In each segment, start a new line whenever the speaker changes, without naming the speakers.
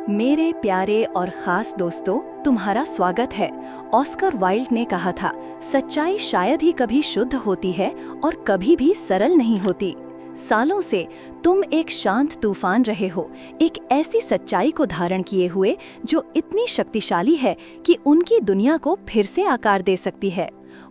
मेरे प्यारे और ख़ास दोस्तों, तुम्हारा स्वागत है। ऑस्कर वाइल्ड ने कहा था, सच्चाई शायद ही कभी शुद्ध होती है और कभी भी सरल नहीं होती। सालों से तुम एक शांत तूफान रहे हो, एक ऐसी सच्चाई को धारण किए हुए जो इतनी शक्तिशाली है कि उनकी दुनिया को फिर से आकार दे सकती है।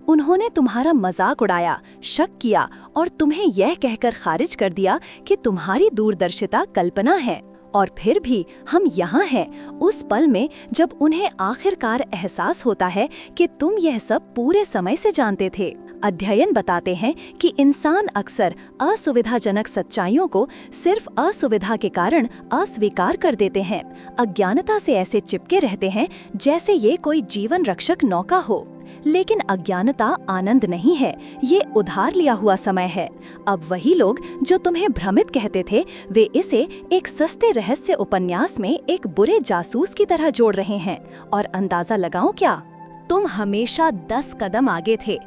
उन्होंने तुम्हारा मजाक उड़ाया, शक किया और तुम्हें यह कहकर खारिज कर दिया कि तुम्हारी दूरदर्शिता कल्पना है। और फिर भी हम यहाँ हैं, उस पल में जब उन्हें आखिरकार एहसास होता है कि तुम यह सब पूरे समय से जानते थे। अध्ययन बताते हैं कि इंसान अक्सर असुविधाजनक सच्चाइयों को सिर्फ असुविधा के कारण अस्वीकार कर देते हैं। अज्ञानता से ऐसे चिपके रहते हैं जैसे ये कोई जीवन रक्षक नौका हो। लेकिन अज्ञानता आनंद नहीं है, ये उधार लिया हुआ समय है। अब वही लोग जो तुम्हें भ्रमित कहते थे, वे इसे एक सस्ते रहस्य उपन्यास में एक बुरे जासूस की तरह जोड़ रहे हैं। और अंदाजा लगाओ क्या? तुम हमेशा 10 कदम आगे थे।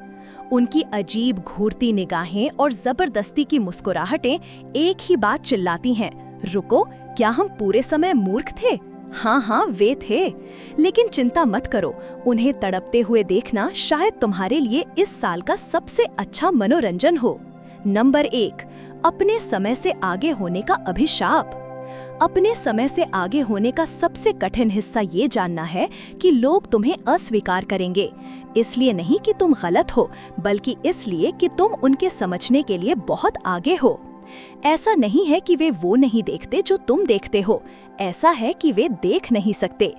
उनकी अजीब घूरती निगाहें और जबरदस्ती की मुस्कुराहटें एक ही बात चिल्लाती हैं, रुको, क्या हम पूरे समय मूर्ख थे? हाँ, वे थे। लेकिन चिंता मत करो, उन्हें तड़पते हुए देखना शायद तुम्हारे लिए इस साल का सबसे अच्छा मनोरंजन हो। नंबर 1, अपने समय से आगे होने का अभिशाप। अपने समय से आगे होने का सबसे कठिन हिस्सा ये जानना है कि लोग तुम्हें अस्वीकार करेंगे। इसलिए नहीं कि तुम गलत हो, बल्कि इसलिए कि तुम उनके समझने के लिए बहुत आगे हो। ऐसा नहीं है कि वे वो नहीं देखते जो तुम देखते हो, ऐसा है कि वे देख नहीं सकते।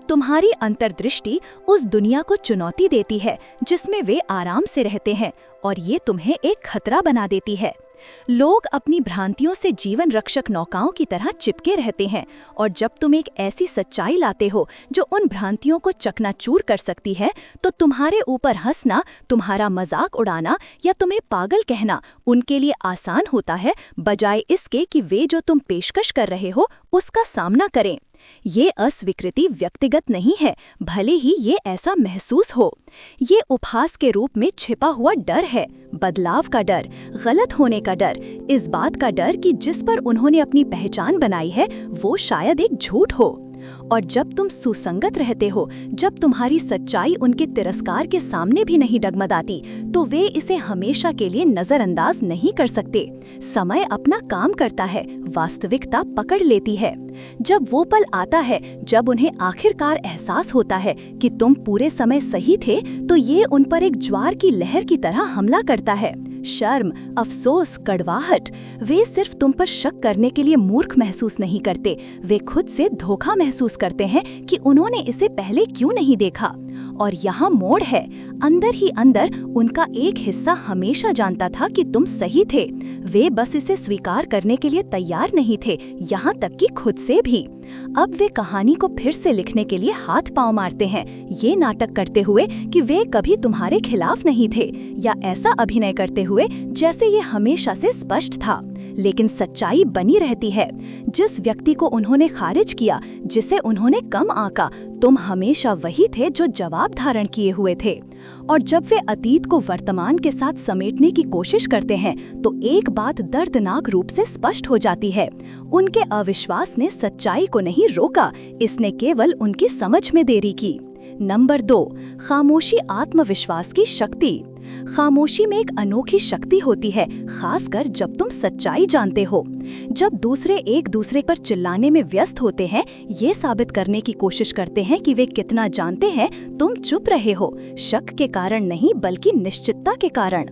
तुम्हारी अंतर्दृष्टि उस दुनिया को चुनौती देती है जिसमें वे आराम से रहते हैं, और ये तुम्हें एक खतरा बना देती है। लोग अपनी भ्रांतियों से जीवन रक्षक नौकाओं की तरह चिपके रहते हैं, और जब तुम एक ऐसी सच्चाई लाते हो जो उन भ्रांतियों को चकनाचूर कर सकती है, तो तुम्हारे ऊपर हंसना, तुम्हारा मजाक उड़ाना या तुम्हें पागल कहना उनके लिए आसान होता है, बजाय इसके कि वे जो तुम पेशकश कर रहे हो उसका सामना करें। ये अस्वीकृति व्यक्तिगत नहीं है, भले ही ये ऐसा महसूस हो। ये उपहास के रूप में छिपा हुआ डर है, बदलाव का डर, गलत होने का डर, इस बात का डर कि जिस पर उन्होंने अपनी पहचान बनाई है वो शायद एक झूठ हो। और जब तुम सुसंगत रहते हो, जब तुम्हारी सच्चाई उनके तिरस्कार के सामने भी नहीं डगमगाती, तो वे इसे हमेशा के लिए नजरअंदाज नहीं कर सकते। समय अपना काम करता है, वास्तविकता पकड़ लेती है। जब वो पल आता है जब उन्हें आखिरकार एहसास होता है कि तुम पूरे समय सही थे, तो ये उन पर एक ज्वार की लहर की तरह हमला करता है। शर्म, अफसोस, कड़वाहट, वे सिर्फ तुम पर शक करने के लिए मूर्ख महसूस नहीं करते, वे खुद से धोखा महसूस करते हैं कि उन्होंने इसे पहले क्यों नहीं देखा। और यहाँ मोड़ है, अंदर ही अंदर उनका एक हिस्सा हमेशा जानता था कि तुम सही थे, वे बस इसे स्वीकार करने के लिए तैयार नहीं थे, यहाँ तक कि खुद से भी। अब वे कहानी को फिर से लिखने के लिए हाथ पांव मारते हैं, ये नाटक करते हुए कि वे कभी तुम्हारे खिलाफ नहीं थे, या ऐसा अभिनय करते हुए जैसे ये हमेशा से स्पष्ट था। लेकिन सच्चाई बनी रहती है। जिस व्यक्ति को उन्होंने खारिज किया, जिसे उन्होंने कम आंका, तुम हमेशा वही थे जो जवाब धारण किए हुए थे। और जब वे अतीत को वर्तमान के साथ समेटने की कोशिश करते हैं, तो एक बात दर्दनाक रूप से स्पष्ट हो जाती है, उनके अविश्वास ने सच्चाई को नहीं रोका, इसने केवल उनकी समझ में देरी की। नंबर 2, खामोशी आत्मविश्वास की शक्ति। खामोशी में एक अनोखी शक्ति होती है, खासकर जब तुम सच्चाई जानते हो। जब दूसरे एक दूसरे पर चिल्लाने में व्यस्त होते हैं, ये साबित करने की कोशिश करते हैं कि वे कितना जानते हैं, तुम चुप रहे हो, शक के कारण नहीं बल्कि निश्चितता के कारण।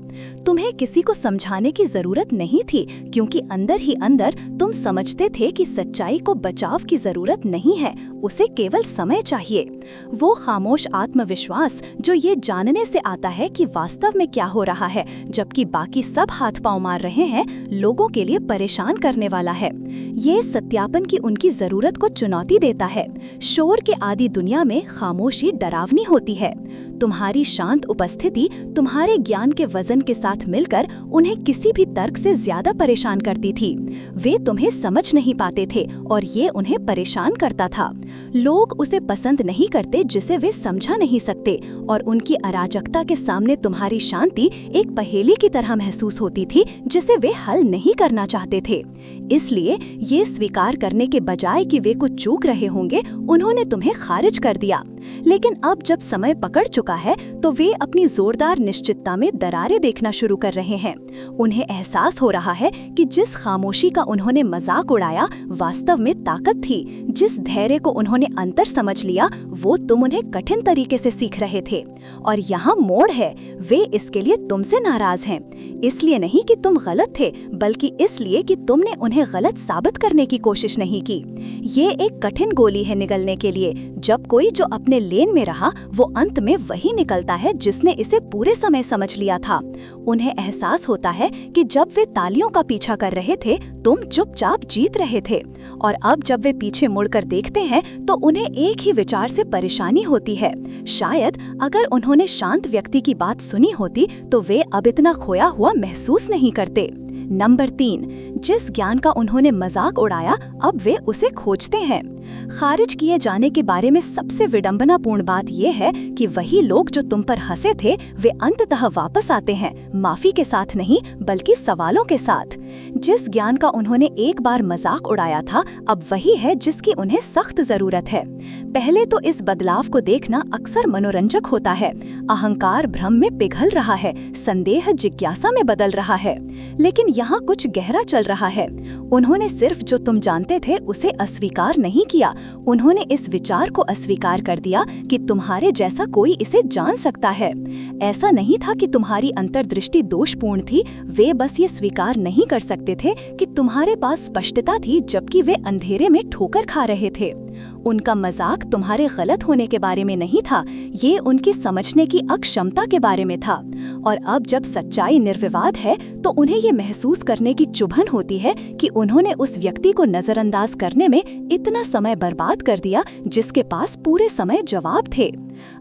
तुम्हें किसी को समझाने की जरूरत नहीं थी, क्योंकि अंदर ही अंदर तुम समझते थे कि सच्चाई को बचाव की जरूरत नहीं है, उसे केवल समय चाहिए। वो खामोश आत्मविश्वास जो ये जानने से आता है कि वास्तव में क्या हो रहा है, जबकि बाकी सब हाथ पांव मार रहे हैं, लोगों के लिए परेशान करने वाला है। ये सत्यापन की उनकी जरूरत को चुनौती देता है। शोर के आदि दुनिया में खामोशी डरावनी होती है। तुम्हारी शांत उपस्थिति तुम्हारे ज्ञान के वजन के साथ मिलकर उन्हें किसी भी तर्क से ज्यादा परेशान करती थी। वे तुम्हें समझ नहीं पाते थे और ये उन्हें परेशान करता था। लोग उसे पसंद नहीं करते जिसे वे समझा नहीं सकते, और उनकी अराजकता के सामने तुम्हारी शांति एक पहेली की तरह महसूस होती थी जिसे वे हल नहीं करना चाहते थे। इसलिए ये स्वीकार करने के बजाय कि वे कुछ चूक रहे होंगे, उन्होंने तुम्हें खारिज कर दिया। लेकिन अब जब समय पकड़ चुका है तो वे अपनी जोरदार निश्चितता में दरारें देखना शुरू कर रहे हैं। उन्हें एहसास हो रहा है कि जिस खामोशी का उन्होंने मजाक उड़ाया वास्तव में ताकत थी। जिस धैर्य को उन्होंने अंतर समझ लिया वो तुम उन्हें कठिन तरीके से सीख रहे थे। और यहाँ मोड़ है, वे इसके लिए तुमसे नाराज हैं। इसलिए नहीं कि तुम गलत थे, बल्कि इसलिए कि तुमने उन्हें गलत साबित करने की कोशिश नहीं की। ये एक कठिन गोली है निगलने के लिए। जब कोई जो अपने लेन में रहा वो अंत में वही निकलता है जिसने इसे पूरे समय समझ लिया था। उन्हें एहसास होता है कि जब वे तालियों का पीछा कर रहे थे तुम चुपचाप जीत रहे थे, और अब जब वे पीछे मुड़कर देखते हैं तो उन्हें एक ही विचार से परेशानी होती है। शायद अगर उन्होंने शांत व्यक्ति की बात सुनी होती तो वे अब इतना खोया हुआ महसूस नहीं करते। नंबर 3, जिस ज्ञान का उन्होंने मजाक उड़ाया अब वे उसे खोजते हैं। खारिज किए जाने के बारे में सबसे विडंबनापूर्ण बात यह है कि वही लोग जो तुम पर हंसे थे वे अंततः वापस आते हैं, माफी के साथ नहीं बल्कि सवालों के साथ। जिस ज्ञान का उन्होंने एक बार मजाक उड़ाया था अब वही है जिसकी उन्हें सख्त जरूरत है। पहले तो इस बदलाव को देखना अक्सर मनोरंजक होता है। अहंकार भ्रम में पिघल रहा है, संदेह जिज्ञासा में बदल रहा है। लेकिन यहाँ कुछ गहरा चल रहा है। उन्होंने सिर्फ जो तुम जानते थे उसे अस्वीकार नहीं किया, उन्होंने इस विचार को अस्वीकार कर दिया कि तुम्हारे जैसा कोई इसे जान सकता है। ऐसा नहीं था कि तुम्हारी अंतर्दृष्टि दोषपूर्ण थी, वे बस ये स्वीकार नहीं कर सकते थे कि तुम्हारे पास स्पष्टता थी जबकि वे अंधेरे में ठोकर खा रहे थे। उनका मजाक तुम्हारे गलत होने के बारे में नहीं था, ये उनकी समझने की अक्षमता के बारे में था। और अब जब सच्चाई निर्विवाद है तो उन्हें ये महसूस करने की चुभन होती है कि उन्होंने उस व्यक्ति को नजरअंदाज करने में इतना समय बर्बाद कर दिया जिसके पास पूरे समय जवाब थे।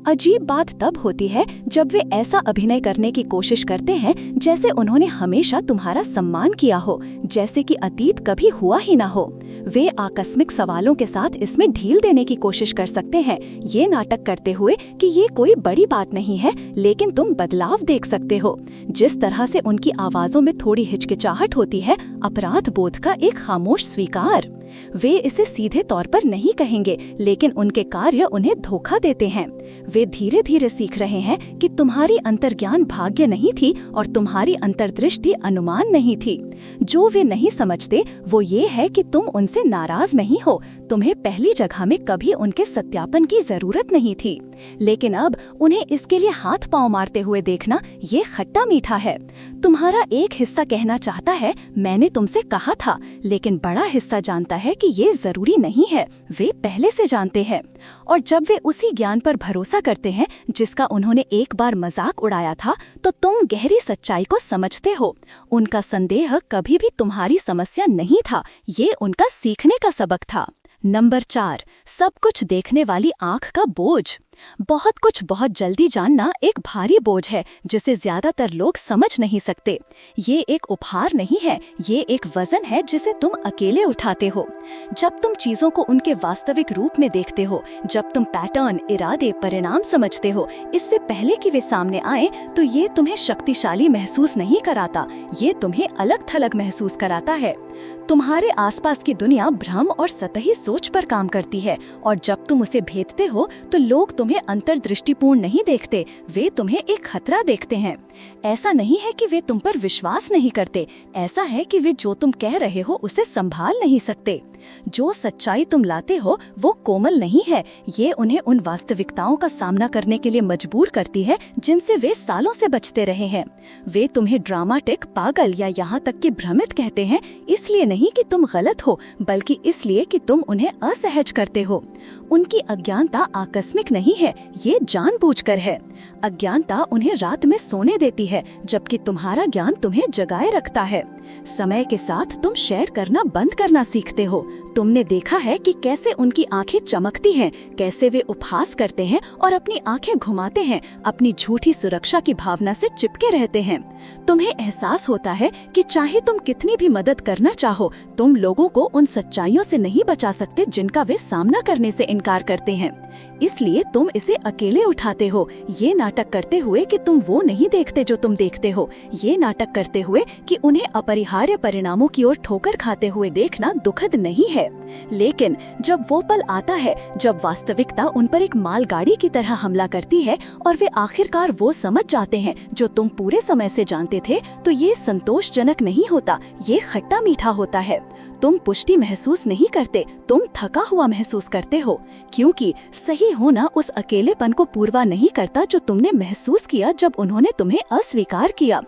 अजीब बात तब होती है जब वे ऐसा अभिनय करने की कोशिश करते हैं जैसे उन्होंने हमेशा तुम्हारा सम्मान किया हो, जैसे कि अतीत कभी हुआ ही ना हो। वे आकस्मिक सवालों के साथ इसमें ढील देने की कोशिश कर सकते हैं, ये नाटक करते हुए कि ये कोई बड़ी बात नहीं है लेकिन तुम बदलाव देख सकते हो। जिस तरह से उनकी आवाजों में थोड़ी हिचकिचाहट होती है, अपराध बोध का एक खामोश स्वीकार। वे इसे सीधे तौर पर नहीं कहेंगे लेकिन उनके कार्य उन्हें धोखा देते हैं। वे धीरे धीरे सीख रहे हैं कि तुम्हारी अंतर्ज्ञान भाग्य नहीं थी और तुम्हारी अंतर्दृष्टि अनुमान नहीं थी। जो वे नहीं समझते वो ये है कि तुम उनसे नाराज नहीं हो, तुम्हें पहली जगह में कभी उनके सत्यापन की जरूरत नहीं थी। लेकिन अब उन्हें इसके लिए हाथ पांव मारते हुए देखना ये खट्टा मीठा है। तुम्हारा एक हिस्सा कहना चाहता है मैंने तुमसे कहा था, लेकिन बड़ा हिस्सा जानता है कि ये जरूरी नहीं है, वे पहले से जानते हैं। और जब वे उसी ज्ञान पर भरोसा करते हैं जिसका उन्होंने एक बार मजाक उड़ाया था तो तुम गहरी सच्चाई को समझते हो। उनका संदेह कभी भी तुम्हारी समस्या नहीं था, ये उनका सीखने का सबक था। नंबर 4, सब कुछ देखने वाली आंख का बोझ। बहुत कुछ बहुत जल्दी जानना एक भारी बोझ है जिसे ज्यादातर लोग समझ नहीं सकते। ये एक उपहार नहीं है, ये एक वजन है जिसे तुम अकेले उठाते हो। जब तुम चीजों को उनके वास्तविक रूप में देखते हो, जब तुम पैटर्न, इरादे, परिणाम समझते हो इससे पहले कि वे सामने आए, तो ये तुम्हें शक्तिशाली महसूस नहीं कराता, ये तुम्हें अलग थलग महसूस कराता है। तुम्हारे आसपास की दुनिया भ्रम और सतही सोच पर काम करती है और जब तुम उसे भेदते हो तो लोग तुम्हें अंतर्दृष्टिपूर्ण नहीं देखते, वे तुम्हें एक खतरा देखते हैं। ऐसा नहीं है कि वे तुम पर विश्वास नहीं करते, ऐसा है कि वे जो तुम कह रहे हो उसे संभाल नहीं सकते। जो सच्चाई तुम लाते हो वो कोमल नहीं है, ये उन्हें उन वास्तविकताओं का सामना करने के लिए मजबूर करती है जिनसे वे सालों से बचते रहे हैं। वे तुम्हें ड्रामाटिक, पागल या यहाँ तक कि भ्रमित कहते हैं, इसलिए नहीं कि तुम गलत हो बल्कि इसलिए कि तुम उन्हें असहज करते हो। उनकी अज्ञानता आकस्मिक नहीं है, ये जानबूझकर है। अज्ञानता उन्हें रात में सोने देती है जबकि तुम्हारा ज्ञान तुम्हें जगाए रखता है। समय के साथ तुम शेयर करना बंद करना सीखते हो,
तुमने देखा है कि कैसे उनकी आंखें चमकती हैं, कैसे वे उपहास करते हैं और अपनी आंखें घुमाते हैं, अपनी झूठी सुरक्षा की भावना से चिपके रहते हैं। तुम्हें एहसास होता है कि चाहे तुम कितनी भी मदद करना चाहो, तुम लोगों को उन सच्चाइयों से नहीं बचा सकते जिनका वे सामना करने से इनकार करते हैं। इसलिए तुम इसे अकेले उठाते हो, ये नाटक करते हुए कि तुम वो नहीं देखते जो तुम देखते हो, ये नाटक करते हुए कि उन्हें अपरिहार्य परिणामों की ओर ठोकर खाते हुए देखना दुखद नहीं है। लेकिन जब वो पल आता है जब वास्तविकता उन पर एक मालगाड़ी की तरह हमला करती है और वे आखिरकार वो समझ जाते हैं जो तुम पूरे समय से जानते थे, तो ये संतोषजनक नहीं होता, ये खट्टा मीठा होता है। तुम पुष्टि महसूस नहीं करते, तुम थका हुआ महसूस करते हो, क्योंकि सही होना उस अकेलेपन को पूर्वा नहीं करता जो तुमने महसूस किया जब उन्होंने तुम्हें अस्वीकार किया।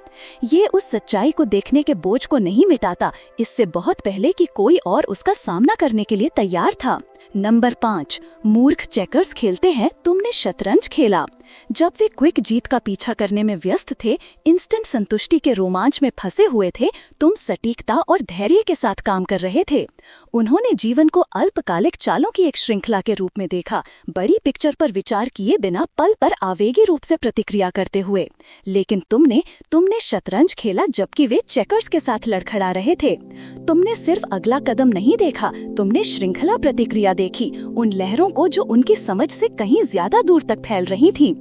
ये उस सच्चाई को देखने के बोझ को नहीं मिटाता, इससे बहुत पहले कि कोई और उसका सामना करने के लिए तैयार था। नंबर 5, मूर्ख चेकर्स खेलते हैं, तुमने शतरंज खेला। जब वे क्विक जीत का पीछा करने में व्यस्त थे, इंस्टेंट संतुष्टि के रोमांच में फंसे हुए थे, तुम सटीकता और धैर्य के साथ काम कर रहे थे। उन्होंने जीवन को अल्पकालिक चालों की एक श्रृंखला के रूप में देखा, बड़ी पिक्चर पर विचार किए बिना पल पर आवेगी रूप से प्रतिक्रिया करते हुए। लेकिन तुमने शतरंज खेला जबकि वे चेकर्स के साथ लड़खड़ा रहे थे। तुमने सिर्फ अगला कदम नहीं देखा, तुमने श्रृंखला प्रतिक्रिया देखी, उन लहरों को जो उनकी समझ से कहीं ज्यादा दूर तक फैल रही थीं।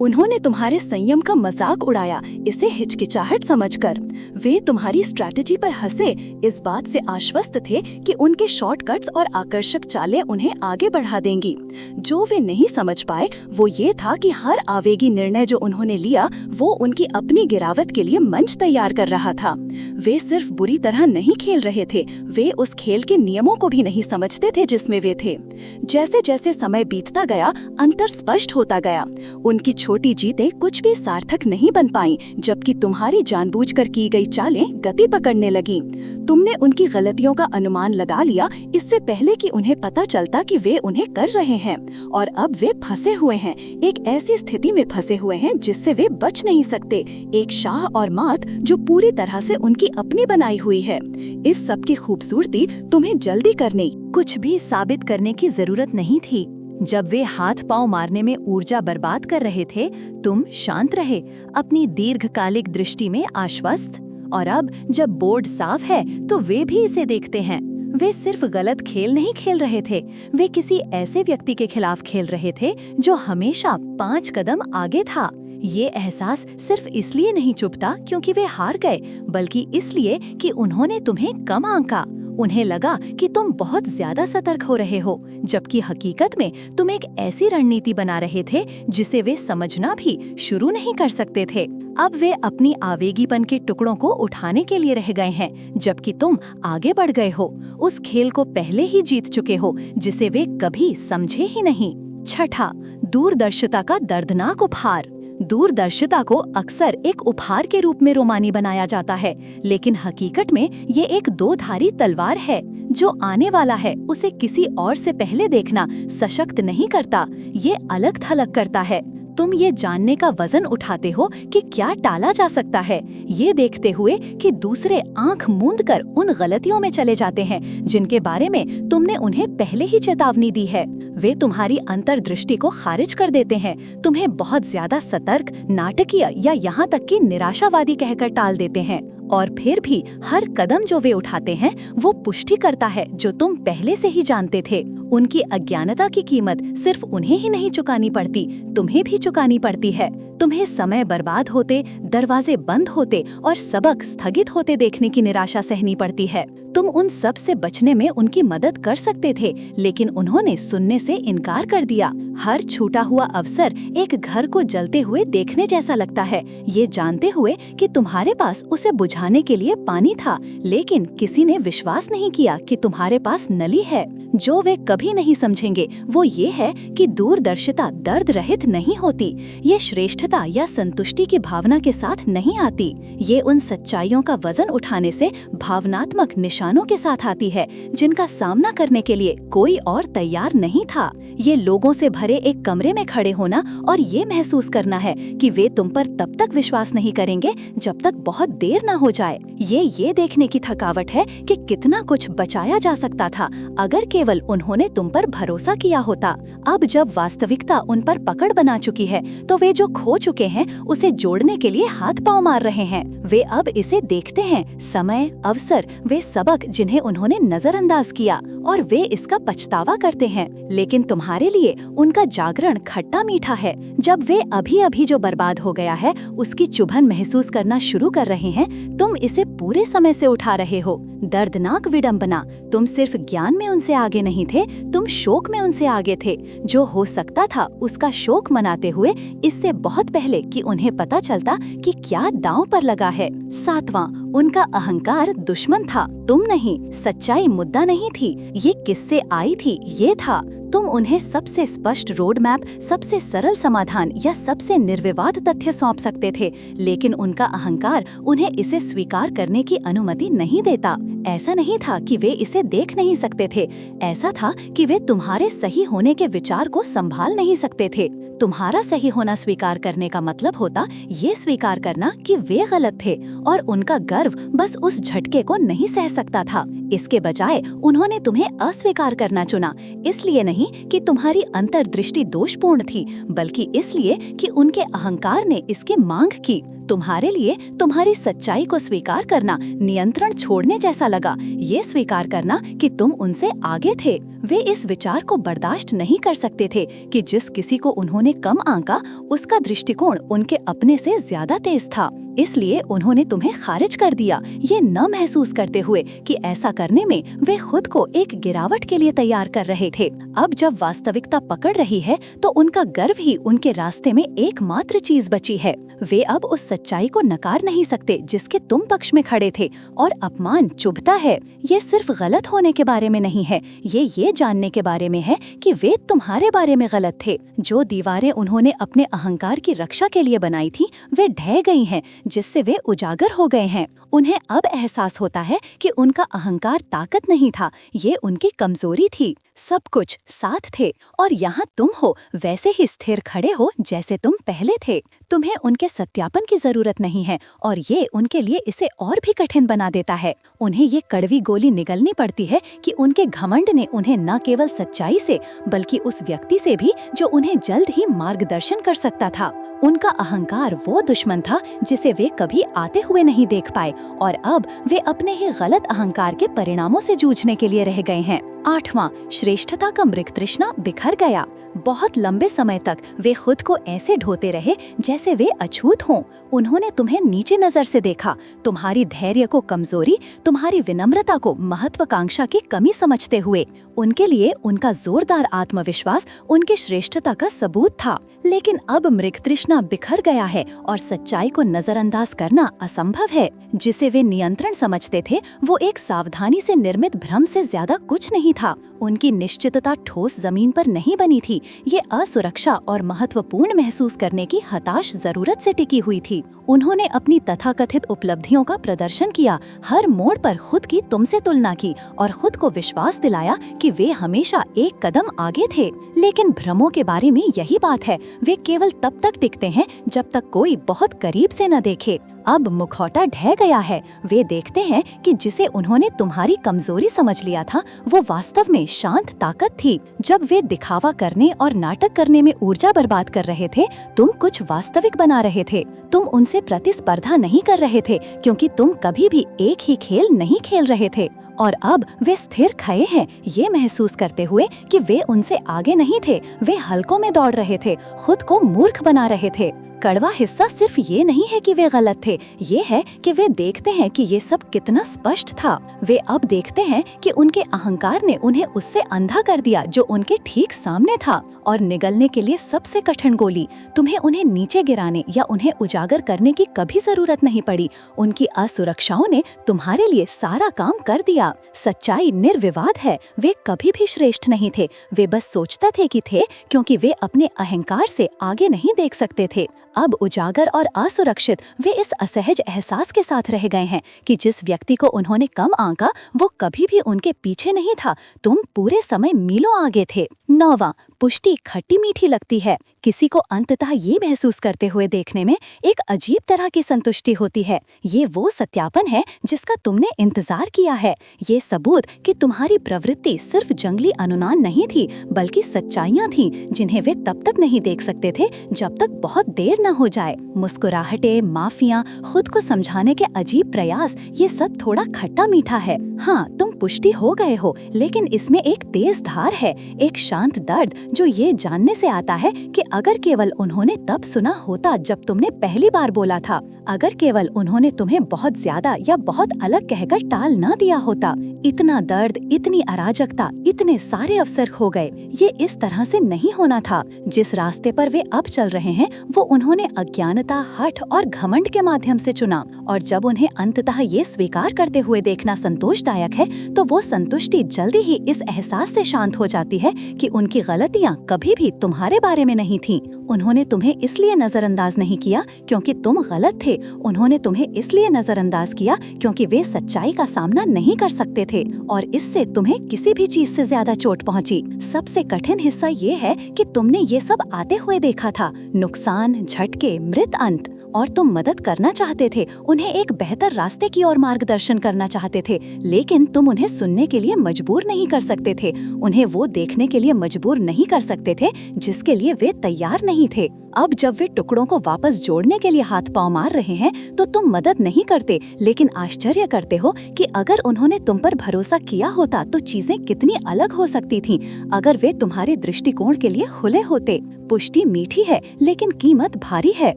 उन्होंने तुम्हारे संयम का मजाक उड़ाया, इसे हिचकिचाहट समझकर। वे तुम्हारी स्ट्रैटेजी पर हंसे, इस बात से आश्वस्त थे कि उनके शॉर्टकट्स और आकर्षक चालें उन्हें आगे बढ़ा देंगी। जो वे नहीं समझ पाए वो ये था कि हर आवेगी निर्णय जो उन्होंने लिया वो उनकी अपनी गिरावट के लिए मंच तैयार कर रहा था। वे सिर्फ बुरी तरह नहीं खेल रहे थे, वे उस खेल के नियमों को भी नहीं समझते थे जिसमें वे थे। जैसे जैसे समय बीतता गया, अंतर स्पष्ट होता गया। उनकी छोटी जीतें कुछ भी सार्थक नहीं बन पाईं, जबकि तुम्हारी जानबूझकर की गई चालें गति पकड़ने लगीं। तुमने उनकी गलतियों का अनुमान लगा लिया इससे पहले कि उन्हें पता चलता कि वे उन्हें कर रहे हैं, और अब वे फंसे हुए हैं, एक ऐसी स्थिति में फंसे हुए हैं जिससे वे बच नहीं सकते, एक शाह और मात जो पूरी तरह से उनकी अपनी बनाई हुई है। इस सब की खूबसूरती तुम्हें जल्दी करने,
कुछ भी साबित करने की जरूरत नहीं थी। जब वे हाथ पांव मारने में ऊर्जा बर्बाद कर रहे थे, तुम शांत रहे, अपनी दीर्घकालिक दृष्टि में आश्वस्त। और अब जब बोर्ड साफ है तो वे भी इसे देखते हैं। वे सिर्फ गलत खेल नहीं खेल रहे थे, वे किसी ऐसे व्यक्ति के खिलाफ खेल रहे थे जो हमेशा 5 कदम आगे था। ये एहसास सिर्फ इसलिए नहीं चुभता क्योंकि वे हार गए, बल्कि इसलिए कि उन्होंने तुम्हें कम आंका। उन्हें लगा कि तुम बहुत ज्यादा सतर्क हो रहे हो, जबकि हकीकत में तुम एक ऐसी रणनीति बना रहे थे जिसे वे समझना भी शुरू नहीं कर सकते थे। अब वे अपनी आवेगीपन के टुकड़ों को उठाने के लिए रह गए हैं, जबकि तुम आगे बढ़ गए हो, उस खेल को पहले ही जीत चुके हो जिसे वे कभी समझे ही नहीं। 6, दूरदर्शिता का दर्दनाक उपहार। दूरदर्शिता को अक्सर एक उपहार के रूप में रोमानी बनाया जाता है, लेकिन हकीकत में ये एक 2-धारी तलवार है। जो आने वाला है उसे किसी और से पहले देखना सशक्त नहीं करता, ये अलग थलग करता है। तुम ये जानने का वजन उठाते हो कि क्या टाला जा सकता है, ये देखते हुए कि दूसरे आंख मूंदकर उन गलतियों में चले जाते हैं जिनके बारे में तुमने उन्हें पहले ही चेतावनी दी है। वे तुम्हारी अंतर्दृष्टि को खारिज कर देते हैं, तुम्हें बहुत ज्यादा सतर्क, नाटकीय या यहाँ तक कि निराशावादी कहकर टाल देते हैं। और फिर भी हर कदम जो वे उठाते हैं वो पुष्टि करता है जो तुम पहले से ही जानते थे। उनकी अज्ञानता की कीमत सिर्फ उन्हें ही नहीं चुकानी पड़ती, तुम्हें भी चुकानी पड़ती है। तुम्हें समय बर्बाद होते, दरवाजे बंद होते और सबक स्थगित होते देखने की निराशा सहनी पड़ती है। तुम उन सब से बचने में उनकी मदद कर सकते थे, लेकिन उन्होंने सुनने से इनकार कर दिया। हर छूटा हुआ अवसर एक घर को जलते हुए देखने जैसा लगता है, ये जानते हुए कि तुम्हारे पास उसे बुझाने के लिए पानी था, लेकिन किसी ने विश्वास नहीं किया कि तुम्हारे पास नली है। जो वे कभी नहीं समझेंगे वो ये है कि दूरदर्शिता दर्द रहित नहीं होती, ये श्रेष्ठता या संतुष्टि की भावना के साथ नहीं आती। ये उन सच्चाइयों का वजन उठाने से भावनात्मक निशानों के साथ आती है जिनका सामना करने के लिए कोई और तैयार नहीं था। ये लोगों से भरे एक कमरे में खड़े होना और ये महसूस करना है कि वे तुम पर तब तक विश्वास नहीं करेंगे जब तक बहुत देर न हो जाए। ये देखने की थकावट है कि कितना कुछ बचाया जा सकता था अगर केवल उन्होंने तुम पर भरोसा किया होता। अब जब वास्तविकता उन पर पकड़ बना चुकी है तो वे जो खो चुके हैं उसे जोड़ने के लिए हाथ पांव मार रहे हैं। वे अब इसे देखते हैं, समय, अवसर, वे सबक जिन्हें उन्होंने नजरअंदाज किया, और वे इसका पछतावा करते हैं। लेकिन तुम्हारे लिए उनका जागरण खट्टा मीठा है। जब वे अभी अभी जो बर्बाद हो गया है उसकी चुभन महसूस करना शुरू कर रहे हैं, तुम इसे पूरे समय से उठा रहे हो। दर्दनाक विडंबना, तुम सिर्फ ज्ञान में उनसे आगे नहीं थे, तुम शोक में उनसे आगे थे। जो हो सकता था उसका शोक मनाते हुए, इससे बहुत पहले कि उन्हें पता चलता कि क्या दांव पर लगा है। 7वां, उनका अहंकार दुश्मन था, तुम नहीं। सच्चाई मुद्दा नहीं थी, ये किससे आई थी ये था। तुम उन्हें सबसे स्पष्ट रोड मैप, सबसे सरल समाधान या सबसे निर्विवाद तथ्य सौंप सकते थे, लेकिन उनका अहंकार उन्हें इसे स्वीकार करने की अनुमति नहीं देता। ऐसा नहीं था कि वे इसे देख नहीं सकते थे, ऐसा था कि वे तुम्हारे सही होने के विचार को संभाल नहीं सकते थे। तुम्हारा सही होना स्वीकार करने का मतलब होता ये स्वीकार करना कि वे गलत थे, और उनका गर्व बस उस झटके को नहीं सह सकता था। इसके बजाय उन्होंने तुम्हें अस्वीकार करना चुना, इसलिए नहीं कि तुम्हारी अंतर्दृष्टि दोषपूर्ण थी, बल्कि इसलिए कि उनके अहंकार ने इसकी मांग की। तुम्हारे लिए तुम्हारी सच्चाई को स्वीकार करना नियंत्रण छोड़ने जैसा लगा, ये स्वीकार करना कि तुम उनसे आगे थे। वे इस विचार को बर्दाश्त नहीं कर सकते थे कि जिस किसी को उन्होंने कम आंका, उसका दृष्टिकोण उनके अपने से ज्यादा तेज था। इसलिए उन्होंने तुम्हें खारिज कर दिया, ये न महसूस करते हुए कि ऐसा करने में वे खुद को एक गिरावट के लिए तैयार कर रहे थे। अब जब वास्तविकता पकड़ रही है तो उनका गर्व ही उनके रास्ते में एकमात्र चीज बची है। वे अब उस सच्चाई को नकार नहीं सकते जिसके तुम पक्ष में खड़े थे, और अपमान चुभता है। ये सिर्फ गलत होने के बारे में नहीं है, ये जानने के बारे में है कि वे तुम्हारे बारे में गलत थे। जो दीवारें उन्होंने अपने अहंकार की रक्षा के लिए बनाई थी, वे ढह गई हैं, जिससे वे उजागर हो गए हैं। उन्हें अब एहसास होता है कि उनका अहंकार ताकत नहीं था, ये उनकी कमजोरी थी। सब कुछ साथ थे, और यहाँ तुम हो, वैसे ही स्थिर खड़े हो जैसे तुम पहले थे। तुम्हें उनके सत्यापन की जरूरत नहीं है, और ये उनके लिए इसे और भी कठिन बना देता है। उन्हें ये कड़वी गोली निगलनी पड़ती है कि उनके घमंड ने उन्हें न केवल सच्चाई से, बल्कि उस व्यक्ति से भी जो उन्हें जल्द ही मार्गदर्शन कर सकता था। उनका अहंकार वो दुश्मन था जिसे वे कभी आते हुए नहीं देख पाए, और अब वे अपने ही गलत अहंकार के परिणामों से जूझने के लिए रह गए हैं। 8वां, श्रेष्ठता का मृग तृष्णा बिखर गया। बहुत लंबे समय तक वे खुद को ऐसे ढोते रहे जैसे वे अछूत हों। उन्होंने तुम्हें नीचे नजर से देखा, तुम्हारी धैर्य को कमजोरी, तुम्हारी विनम्रता को महत्वाकांक्षा की कमी समझते हुए। उनके लिए उनका जोरदार आत्मविश्वास उनकी श्रेष्ठता का सबूत था। लेकिन अब मृग तृष्णा बिखर गया है, और सच्चाई को नजरअंदाज करना असंभव है। जिसे वे नियंत्रण समझते थे, वो एक सावधानी से निर्मित भ्रम से ज्यादा कुछ नहीं था। उनकी निश्चितता ठोस जमीन पर नहीं बनी थी, ये असुरक्षा और महत्वपूर्ण महसूस करने की हताश जरूरत से टिकी हुई थी। उन्होंने अपनी तथाकथित उपलब्धियों का प्रदर्शन किया, हर मोड़ पर खुद की तुमसे तुलना की, और खुद को विश्वास दिलाया कि वे हमेशा एक कदम आगे थे। लेकिन भ्रमों के बारे में यही बात है, वे केवल तब तक टिकते हैं जब तक कोई बहुत करीब से न देखे। अब मुखौटा ढह गया है। वे देखते हैं कि जिसे उन्होंने तुम्हारी कमजोरी समझ लिया था, वो वास्तव में शांत ताकत थी। जब वे दिखावा करने और नाटक करने में ऊर्जा बर्बाद कर रहे थे, तुम कुछ वास्तविक बना रहे थे। तुम उनसे प्रतिस्पर्धा नहीं कर रहे थे, क्योंकि तुम कभी भी एक ही खेल नहीं खेल रहे थे। और अब वे स्थिर खड़े हैं, ये महसूस करते हुए कि वे उनसे आगे नहीं थे। वे हलकों में दौड़ रहे थे, खुद को मूर्ख बना रहे थे। कड़वा हिस्सा सिर्फ ये नहीं है कि वे गलत थे, ये है कि वे देखते हैं कि ये सब कितना स्पष्ट था। वे अब देखते हैं कि उनके अहंकार ने उन्हें उससे अंधा कर दिया जो उनके ठीक सामने था। और निगलने के लिए सबसे कठिन गोली, तुम्हें उन्हें नीचे गिराने या उन्हें उजागर करने की कभी जरूरत नहीं पड़ी। उनकी असुरक्षाओं ने तुम्हारे लिए सारा काम कर दिया। सच्चाई निर्विवाद है, वे कभी भी श्रेष्ठ नहीं थे, वे बस सोचते थे कि थे, क्योंकि वे अपने अहंकार से आगे नहीं देख सकते थे।
अब उजागर और असुरक्षित वे इस असहज एहसास के साथ रह गए हैं कि जिस व्यक्ति को उन्होंने कम आंका वो कभी भी उनके पीछे नहीं था, तुम पूरे समय मीलों आगे थे। 9वां, पुष्टि खट्टी मीठी लगती है। किसी को अंततः ये महसूस करते हुए देखने में एक अजीब तरह की संतुष्टि होती है। ये वो सत्यापन है जिसका तुमने इंतजार किया है। ये सबूत कि तुम्हारी प्रवृत्ति सिर्फ जंगली अनुमान नहीं थी, बल्कि सच्चाइयाँ थीं जिन्हें वे तब तक नहीं देख सकते थे जब तक बहुत देर न हो जाए। मुस्कुराहटें, माफियाँ, खुद को समझाने के अजीब प्रयास, ये सब थोड़ा खट्टा मीठा है। हाँ, तुम पुष्टि हो गए हो, लेकिन इसमें एक तेज धार है, एक शांत दर्द जो ये जानने से आता है कि अगर केवल उन्होंने तब सुना होता जब तुमने पहली बार बोला था, अगर केवल उन्होंने तुम्हें बहुत ज्यादा या बहुत अलग कहकर टाल न दिया होता। इतना दर्द, इतनी अराजकता, इतने सारे अवसर खो गए। ये इस तरह से नहीं होना था। जिस रास्ते पर वे अब चल रहे हैं वो उन्होंने अज्ञानता, हठ और घमंड के माध्यम से चुना, और जब उन्हें अंततः ये स्वीकार करते हुए देखना संतोषदायक है तो वो संतुष्टि जल्दी ही इस एहसास से शांत हो जाती है कि उनकी गलतियाँ कभी भी तुम्हारे बारे में नहीं थीं। उन्होंने तुम्हें इसलिए नजरअंदाज नहीं किया क्योंकि तुम गलत थे। उन्होंने तुम्हें इसलिए नजरअंदाज किया क्योंकि वे सच्चाई का सामना नहीं कर सकते थे, और इससे तुम्हें किसी भी चीज से ज्यादा चोट पहुंची। सबसे कठिन हिस्सा ये है कि तुमने ये सब आते हुए देखा था, नुकसान, झटके, मृत अंत, और तुम मदद करना चाहते थे, उन्हें एक बेहतर रास्ते की ओर मार्गदर्शन करना चाहते थे, लेकिन तुम उन्हें सुनने के लिए मजबूर नहीं कर सकते थे, उन्हें वो देखने के लिए मजबूर नहीं कर सकते थे जिसके लिए वे तैयार नहीं थे। अब जब वे टुकड़ों को वापस जोड़ने के लिए हाथ पांव मार रहे हैं तो तुम मदद नहीं करते, लेकिन आश्चर्य करते हो कि अगर उन्होंने तुम पर भरोसा किया होता तो चीजें कितनी अलग हो सकती थीं, अगर वे तुम्हारे दृष्टिकोण के लिए खुले होते। पुष्टि मीठी है लेकिन कीमत भारी है।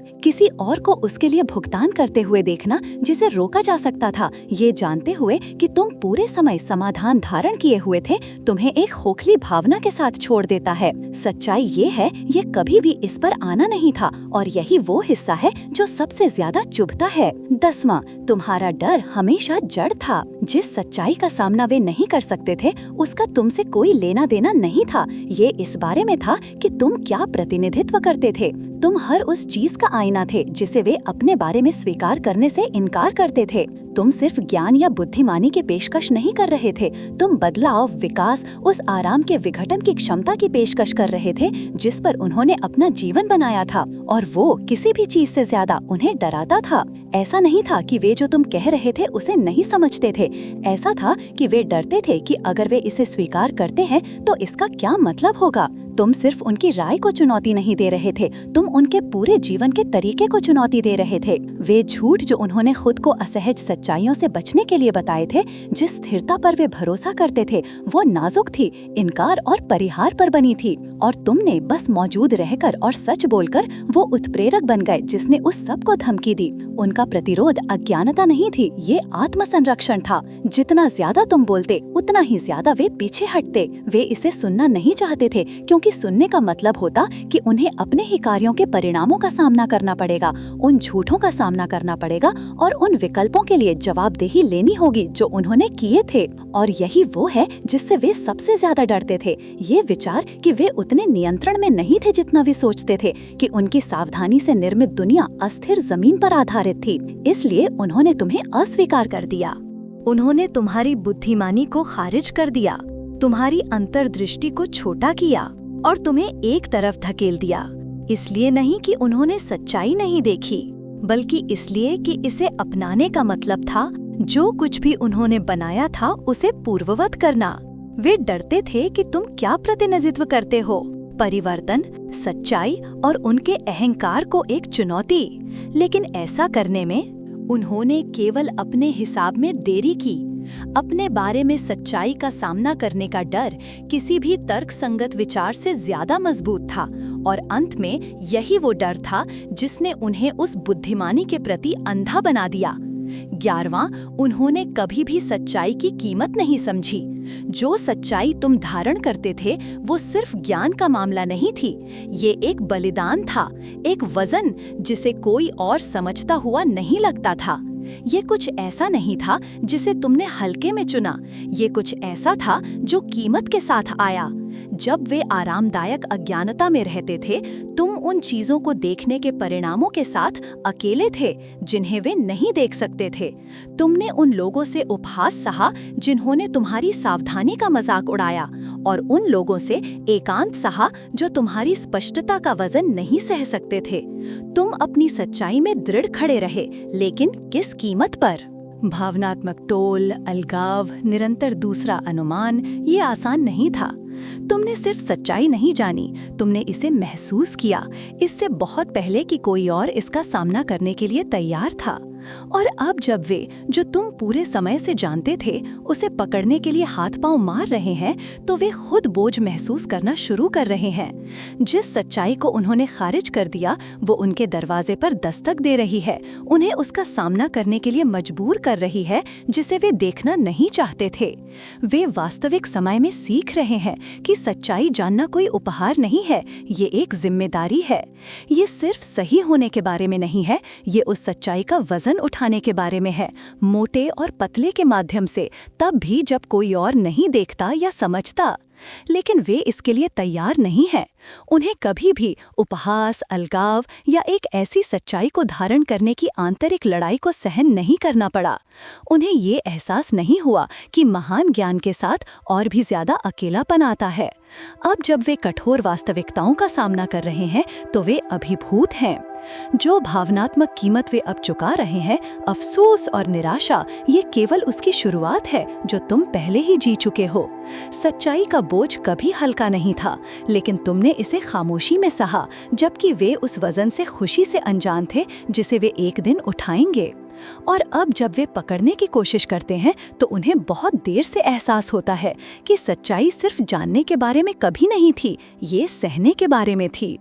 किसी और को उसके लिए भुगतान करते हुए देखना जिसे रोका जा सकता था, ये जानते हुए कि तुम पूरे समय समाधान धारण किए हुए थे, तुम्हें एक खोखली भावना के साथ छोड़ देता है। सच्चाई ये है, ये कभी भी इस पर आना नहीं था, और यही वो हिस्सा है जो सबसे ज्यादा चुभता है। 10वां, तुम्हारा डर हमेशा जड़ था। जिस सच्चाई का सामना वे नहीं कर सकते थे उसका तुमसे कोई लेना देना नहीं था। ये इस बारे में था कि तुम क्या प्रतिनिधित्व करते थे। तुम हर उस चीज का आईना थे जिसे वे अपने बारे में स्वीकार करने से इनकार करते थे। तुम सिर्फ ज्ञान या बुद्धिमानी की पेशकश नहीं कर रहे थे, तुम बदलाव, विकास, उस आराम के विघटन की क्षमता की पेशकश कर रहे थे जिस पर उन्होंने अपना जीवन बनाया था, और वो किसी भी चीज से ज्यादा उन्हें डराता था। ऐसा नहीं था कि वे जो तुम कह रहे थे उसे नहीं समझते थे, ऐसा था कि वे डरते थे कि अगर वे इसे स्वीकार करते हैं तो इसका क्या मतलब होगा। तुम सिर्फ उनकी राय को चुनौती नहीं दे रहे थे, तुम उनके पूरे जीवन के तरीके को चुनौती दे रहे थे। वे झूठ जो उन्होंने खुद को असहज सच्चाइयों से बचने के लिए बताए थे, जिस स्थिरता पर वे भरोसा करते थे, वो नाजुक थी, इनकार और परिहार पर बनी थी, और तुमने बस मौजूद रहकर और सच बोलकर वो उत्प्रेरक बन गए जिसने उस सब को धमकी दी। उनका प्रतिरोध अज्ञानता नहीं थी, ये आत्मसंरक्षण था। जितना ज्यादा तुम बोलते उतना ही ज्यादा वे पीछे हटते। वे इसे सुनना नहीं चाहते थे क्योंकि सुनने का मतलब होता कि उन्हें अपने ही कार्यों के परिणामों का सामना करना पड़ेगा, उन झूठों का सामना करना पड़ेगा और उन विकल्पों के लिए जवाबदेही लेनी होगी जो उन्होंने किए थे। और यही वो है जिससे वे सबसे ज्यादा डरते थे, ये विचार कि वे उतने नियंत्रण में नहीं थे जितना वे सोचते थे, कि उनकी सावधानी से निर्मित दुनिया अस्थिर जमीन पर आधारित थी। इसलिए उन्होंने तुम्हें अस्वीकार कर दिया।
उन्होंने तुम्हारी बुद्धिमानी को खारिज कर दिया, तुम्हारी अंतर्दृष्टि को छोटा किया और तुम्हें एक तरफ धकेल दिया। इसलिए नहीं कि उन्होंने सच्चाई नहीं देखी, बल्कि इसलिए कि इसे अपनाने का मतलब था जो कुछ भी उन्होंने बनाया था उसे पूर्ववत करना। वे डरते थे कि तुम क्या प्रतिनिधित्व करते हो, परिवर्तन, सच्चाई और उनके अहंकार को एक चुनौती। लेकिन ऐसा करने में उन्होंने केवल अपने हिसाब में देरी की। अपने बारे में सच्चाई का सामना करने का डर किसी भी तर्कसंगत विचार से ज्यादा मजबूत था, और अंत में यही वो डर था जिसने उन्हें उस बुद्धिमानी के प्रति अंधा बना दिया। 11वां, उन्होंने कभी भी सच्चाई की कीमत नहीं समझी। जो सच्चाई तुम धारण करते थे वो सिर्फ ज्ञान का मामला नहीं थी, ये एक बलिदान था, एक वजन जिसे कोई और समझता हुआ नहीं लगता था। ये कुछ ऐसा नहीं था जिसे तुमने हल्के में चुना, ये कुछ ऐसा था जो कीमत के साथ आया। जब वे आरामदायक अज्ञानता में रहते थे, तुम उन चीजों को देखने के परिणामों के साथ अकेले थे जिन्हें वे नहीं देख सकते थे। तुमने उन लोगों से उपहास सहा जिन्होंने तुम्हारी सावधानी का मजाक उड़ाया, और उन लोगों से एकांत सहा जो तुम्हारी स्पष्टता का वजन नहीं सह सकते थे। तुम अपनी सच्चाई में दृढ़ खड़े रहे, लेकिन किस कीमत पर? भावनात्मक टोल, अलगाव, निरंतर दूसरा अनुमान, ये आसान नहीं था। तुमने सिर्फ सच्चाई नहीं जानी, तुमने इसे महसूस किया, इससे बहुत पहले कि कोई और इसका सामना करने के लिए तैयार था। और अब जब वे, जो तुम पूरे समय से जानते थे, उसे पकड़ने के लिए हाथ पांव मार रहे हैं, तो वे खुद बोझ महसूस करना शुरू कर रहे हैं। जिस सच्चाई को उन्होंने खारिज कर दिया, वो उनके दरवाजे पर दस्तक दे रही है, उन्हें उसका सामना करने के लिए मजबूर कर रही है, जिसे वे देखना नहीं चाहते थे। वे वास्तविक समय में सीख रहे हैं कि सच्चाई जानना कोई उपहार नहीं है, ये एक जिम्मेदारी है। ये सिर्फ सही होने के बारे में नहीं है, ये उस सच्चाई का वजन उठाने के बारे में है, मोटे और पतले के माध्यम से, तब भी जब कोई और नहीं देखता या समझता। लेकिन वे इसके लिए तैयार नहीं हैं। उन्हें कभी भी उपहास, अलगाव या एक ऐसी सच्चाई को धारण करने की आंतरिक लड़ाई को सहन नहीं करना पड़ा। उन्हें ये एहसास नहीं हुआ कि महान ज्ञान के साथ और भी ज्यादा अकेलापन आता है। अब जब वे कठोर वास्तविकताओं का सामना कर रहे हैं, तो वे अभिभूत हैं। जो भावनात्मक कीमत वे अब चुका रहे हैं, अफसोस और निराशा, ये केवल उसकी शुरुआत है जो तुम पहले ही जी चुके हो। सच्चाई का बोझ कभी हल्का नहीं था, लेकिन तुमने इसे खामोशी में सहा, जबकि वे उस वजन से खुशी से अनजान थे जिसे वे एक दिन उठाएंगे। और अब जब वे पकड़ने की कोशिश करते हैं, तो उन्हें बहुत देर से एहसास होता है कि सच्चाई सिर्फ जानने के बारे में कभी नहीं थी, ये सहने के बारे में थी।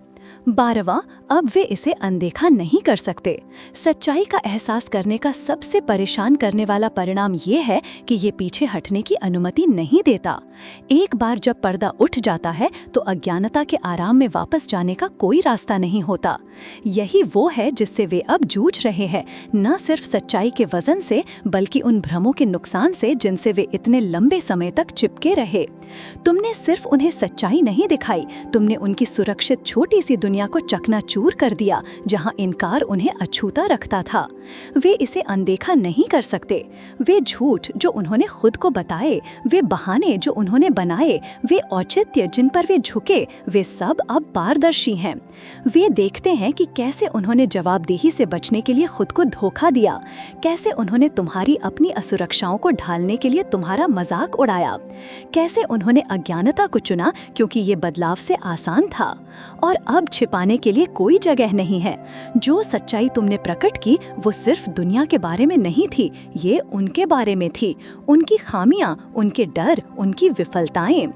12वां, अब वे इसे अनदेखा नहीं कर सकते। सच्चाई का एहसास करने का सबसे परेशान करने वाला परिणाम ये है कि ये पीछे हटने की अनुमति नहीं देता। एक बार जब पर्दा उठ जाता है, तो अज्ञानता के आराम में वापस जाने का कोई रास्ता नहीं होता। यही वो है जिससे वे अब जूझ रहे हैं, न सिर्फ सच्चाई के वजन से, बल्कि उन भ्रमों के नुकसान से जिनसे वे इतने लंबे समय तक चिपके रहे। तुमने सिर्फ उन्हें सच्चाई नहीं दिखाई, तुमने उनकी सुरक्षित छोटी सी दुनिया को चकनाचूर कर दिया, जहां इनकार उन्हें अछूता रखता था। वे इसे अनदेखा नहीं कर सकते। वे झूठ जो उन्होंने खुद को बताए, वे बहाने जो उन्होंने बनाए, वे औचित्य जिन पर वे झुके, वे सब अब पारदर्शी हैं। वे देखते हैं कि कैसे उन्होंने जवाबदेही से बचने के लिए खुद को धोखा दिया, कैसे उन्होंने तुम्हारी अपनी असुरक्षाओं को ढालने के लिए तुम्हारा मजाक उड़ाया, कैसे उन्होंने अज्ञानता को चुना क्योंकि ये बदलाव से आसान था। और अब छिपाने के लिए कोई जगह नहीं है। जो सच्चाई तुमने प्रकट की, वो सिर्फ दुनिया के बारे में नहीं थी, ये उनके बारे में थी। उनकी खामियां, उनके डर, उनकी विफलताएं।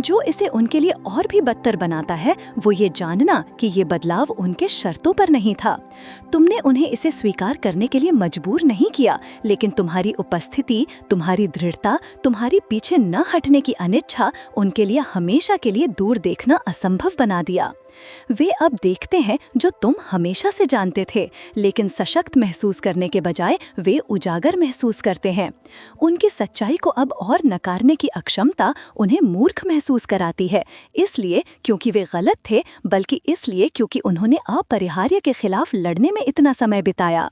जो इसे उनके लिए और भी बदतर बनाता है, वो ये जानना कि ये बदलाव उनके शर्तों पर नहीं था। तुमने उन्हें इसे स्वीकार करने के लिए मजबूर नहीं किया, लेकिन तुम्हारी उपस्थिति, तुम्हारी दृढ़ता, तुम्हारी पीछे न हटने की अनिच्छा उनके लिए हमेशा के लिए दूर देखना असंभव बना दिया। वे अब देखते हैं जो तुम हमेशा से जानते थे, लेकिन सशक्त महसूस करने के बजाय वे उजागर महसूस करते हैं। उनकी सच्चाई को अब और नकारने की अक्षमता उन्हें मूर्ख महसूस कराती है, इसलिए क्योंकि वे गलत थे, बल्कि इसलिए क्योंकि उन्होंने अपरिहार्य के खिलाफ लड़ने में इतना समय बिताया।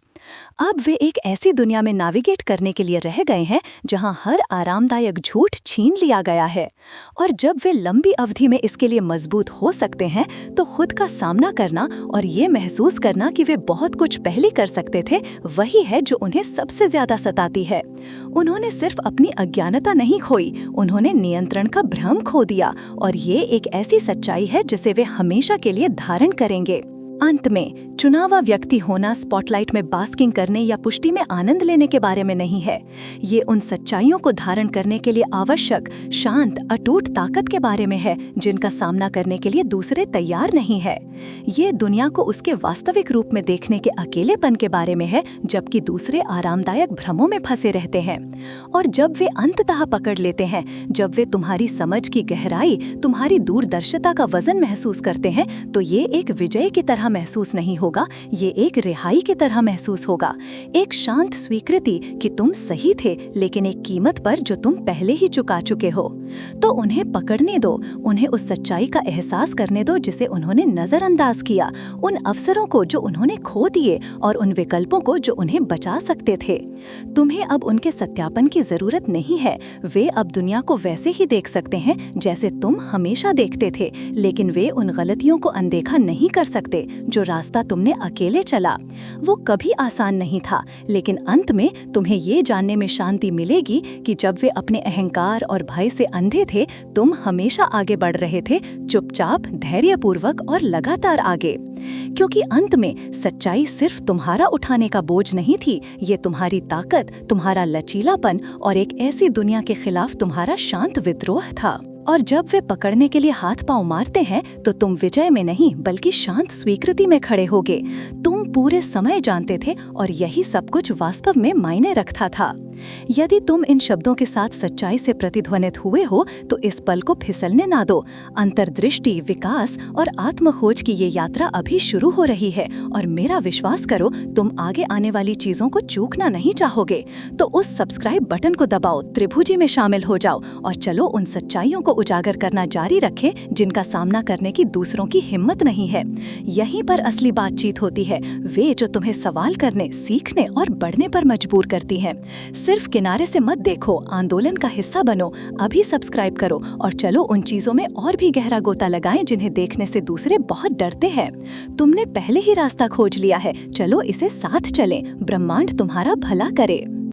अब वे एक ऐसी दुनिया में नेविगेट करने के लिए रह गए हैं जहां हर आरामदायक झूठ छीन लिया गया है। और जब वे लंबी अवधि में इसके लिए मजबूत हो सकते हैं, तो खुद का सामना करना और ये महसूस करना कि वे बहुत कुछ पहले कर सकते थे, वही है जो उन्हें सबसे ज्यादा सताती है। उन्होंने सिर्फ अपनी अज्ञानता नहीं खोई, उन्होंने नियंत्रण का भ्रम खो दिया, और ये एक ऐसी सच्चाई है जिसे वे हमेशा के लिए धारण करेंगे। अंत में, चुनावा व्यक्ति होना स्पॉटलाइट में बास्किंग करने या पुष्टि में आनंद लेने के बारे में नहीं है। ये उन सच्चाइयों को धारण करने के लिए आवश्यक शांत अटूट ताकत के बारे में है जिनका सामना करने के लिए दूसरे तैयार नहीं है। ये दुनिया को उसके वास्तविक रूप में देखने के अकेलेपन के बारे में है, जबकि दूसरे आरामदायक भ्रमों में फंसे रहते हैं। और जब वे अंततः पकड़ लेते हैं, जब वे तुम्हारी समझ की गहराई, तुम्हारी दूरदर्शिता का वजन महसूस करते हैं, तो ये एक विजय की तरह महसूस नहीं होगा, ये एक रिहाई की तरह महसूस होगा, एक शांत स्वीकृति कि तुम सही थे, लेकिन एक कीमत पर जो तुम पहले ही चुका चुके हो। तो उन्हें पकड़ने दो, उन्हें उस सच्चाई का एहसास करने दो जिसे उन्होंने नजरअंदाज किया, उन अवसरों को जो उन्होंने खो दिए और उन विकल्पों को जो उन्हें बचा सकते थे। तुम्हें अब उनके सत्यापन की जरूरत नहीं है, वे अब दुनिया को वैसे ही देख सकते हैं जैसे तुम हमेशा देखते थे, लेकिन वे उन गलतियों को अनदेखा नहीं कर सकते जो रास्ता तुमने अकेले चला। वो कभी आसान नहीं था, लेकिन अंत में तुम्हें ये जानने में शांति मिलेगी कि जब वे अपने अहंकार और भय से अंधे थे, तुम हमेशा आगे बढ़ रहे थे, चुपचाप, धैर्यपूर्वक और लगातार आगे। क्योंकि अंत में सच्चाई सिर्फ तुम्हारा उठाने का बोझ नहीं थी, ये तुम्हारी ताकत, तुम्हारा लचीलापन और एक ऐसी दुनिया के खिलाफ तुम्हारा शांत विद्रोह था। और जब वे पकड़ने के लिए हाथ पांव मारते हैं तो तुम विजय में नहीं बल्कि शांत स्वीकृति में खड़े होगे। तुम पूरे समय जानते थे और यही सब कुछ वास्तव में मायने रखता था। यदि तुम इन शब्दों के साथ सच्चाई से प्रतिध्वनित हुए हो तो इस पल को फिसलने ना दो। अंतर्दृष्टि, विकास और आत्मखोज की ये यात्रा अभी शुरू हो रही है और मेरा विश्वास करो, तुम आगे आने वाली चीजों को चूकना नहीं चाहोगे। तो उस सब्सक्राइब बटन को दबाओ, त्रिभुजी में शामिल हो जाओ और चलो उन सच्चाइयों को उजागर करना जारी रखें जिनका सामना करने की दूसरों की हिम्मत नहीं है। यहीं पर असली बातचीत होती है, वे जो तुम्हें सवाल करने, सीखने और बढ़ने पर मजबूर करती हैं। सिर्फ किनारे से मत देखो, आंदोलन का हिस्सा बनो। अभी सब्सक्राइब करो और चलो उन चीजों में और भी गहरा गोता लगाएं जिन्हें देखने से दूसरे बहुत डरते हैं। तुमने पहले ही रास्ता खोज लिया है, चलो इसे साथ चलें। ब्रह्मांड तुम्हारा भला करे।